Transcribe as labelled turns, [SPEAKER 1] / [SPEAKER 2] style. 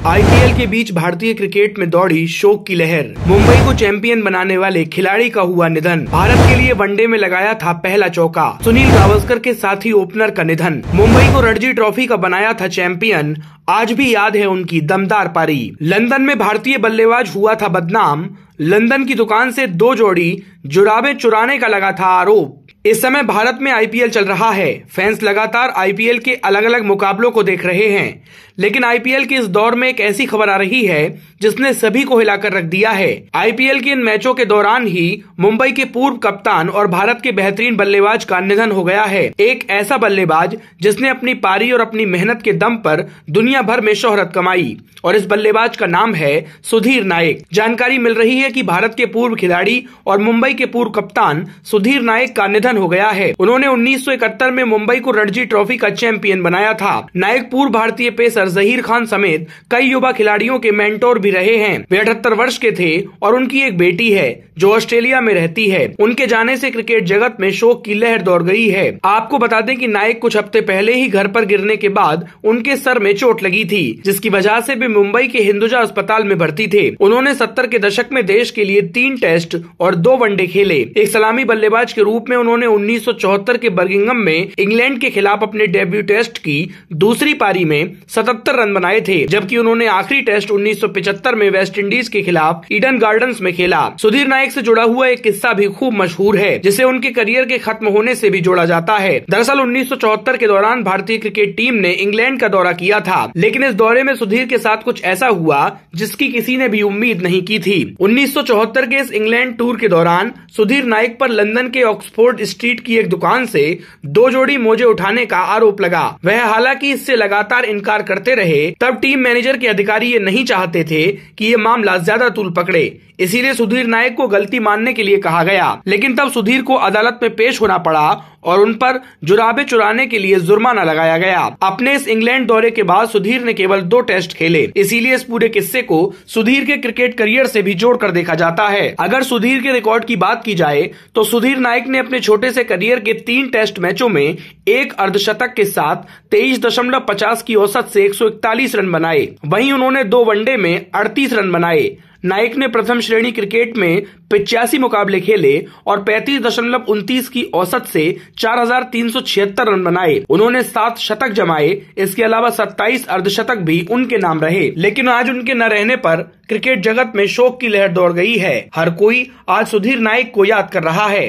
[SPEAKER 1] IPL के बीच भारतीय cricket में दौड़ी शोक की लहर। मुंबई को चैंपियन बनाने वाले खिलाड़ी का हुआ निधन। भारत के लिए वनडे में लगाया था पहला चौका। सुनील गावस्कर के साथी ओपनर का निधन। मुंबई को रणजी ट्रॉफी का बनाया था चैंपियन। आज भी याद है उनकी दमदार पारी। लंदन में भारतीय बल्लेबाज हुआ था बदनाम। लंदन की दुकान से 2 जोड़ी जुराबें चुराने का लगा था आरोप। इस समय भारत में आईपीएल चल रहा है। फैंस लगातार आईपीएल के अलग अलग मुकाबलों को देख रहे हैं, लेकिन आईपीएल के इस दौर में एक ऐसी खबर आ रही है जिसने सभी को हिलाकर रख दिया है। आईपीएल के इन मैचों के दौरान ही मुंबई के पूर्व कप्तान और भारत के बेहतरीन बल्लेबाज का निधन हो गया है। एक ऐसा बल्लेबाज जिसने अपनी पारी और अपनी मेहनत के दम पर दुनिया भर में शोहरत कमाई, और इस बल्लेबाज का नाम है सुधीर नायक। जानकारी मिल रही है कि भारत के पूर्व खिलाड़ी और मुंबई के पूर्व कप्तान सुधीर नायक का निधन हो गया है। उन्होंने 1971 में मुंबई को रणजी ट्रॉफी का चैंपियन बनाया था। नायक पूर्व भारतीय पेसर जहीर खान समेत कई युवा खिलाड़ियों के मेंटोर भी रहे हैं। वे 78 वर्ष के थे और उनकी एक बेटी है जो ऑस्ट्रेलिया में रहती है। उनके जाने से क्रिकेट जगत में शोक की लहर दौड़ गई है। आपको बता दें कि नायक कुछ हफ्ते पहले ही घर पर गिरने के बाद उनके सर में चोट लगी थी, जिसकी वजह से वे मुंबई के हिंदुजा अस्पताल में भर्ती थे। उन्होंने 70 के दशक में देश के लिए 3 टेस्ट और 2 वनडे खेले। एक सलामी बल्लेबाज के रूप में उन्होंने 1974 के बर्मिंघम में इंग्लैंड के खिलाफ अपने डेब्यू टेस्ट की दूसरी पारी में 77 रन बनाए थे, जबकि उन्होंने आखिरी टेस्ट 1975 में वेस्ट इंडीज के खिलाफ ईडन गार्डन्स में खेला। सुधीर नायक से जुड़ा हुआ एक किस्सा भी खूब मशहूर है, जिसे उनके करियर के खत्म होने से भी जोड़ा जाता है। दरअसल 1974 के दौरान भारतीय क्रिकेट टीम ने इंग्लैंड का दौरा किया था, लेकिन इस दौरे में सुधीर के साथ कुछ ऐसा हुआ जिसकी किसी ने भी उम्मीद नहीं की थी। 1974 के इस इंग्लैंड टूर के दौरान सुधीर नायक पर लंदन के ऑक्सफोर्ड स्ट्रीट की एक दुकान से 2 जोड़ी मोजे उठाने का आरोप लगा। वह हालांकि इससे लगातार इनकार करते रहे। तब टीम मैनेजर के अधिकारी ये नहीं चाहते थे कि ये मामला ज्यादा तूल पकड़े, इसीलिए सुधीर नायक को गलती मानने के लिए कहा गया। लेकिन तब सुधीर को अदालत में पेश होना पड़ा और उन पर जुराबें चुराने के लिए जुर्माना लगाया गया। अपने इस इंग्लैंड दौरे के बाद सुधीर ने केवल 2 टेस्ट खेले, इसीलिए इस पूरे किस्से को सुधीर के क्रिकेट करियर से भी जोड़कर देखा जाता है। अगर सुधीर के रिकॉर्ड की बात की जाए तो सुधीर नायक ने अपने छोटे से करियर के 3 टेस्ट मैचों में एक अर्धशतक के साथ 23.50 की औसत से 141 रन बनाए। वहीं उन्होंने 2 वनडे में 38 रन बनाए। नायक ने प्रथम श्रेणी क्रिकेट में 85 मुकाबले खेले और 35.29 की औसत से 4,376 रन बनाए। उन्होंने 7 शतक जमाए। इसके अलावा 27 अर्धशतक भी उनके नाम रहे। लेकिन आज उनके न रहने पर क्रिकेट जगत में शोक की लहर दौड़ गई है। हर कोई आज सुधीर नायक को याद कर रहा है।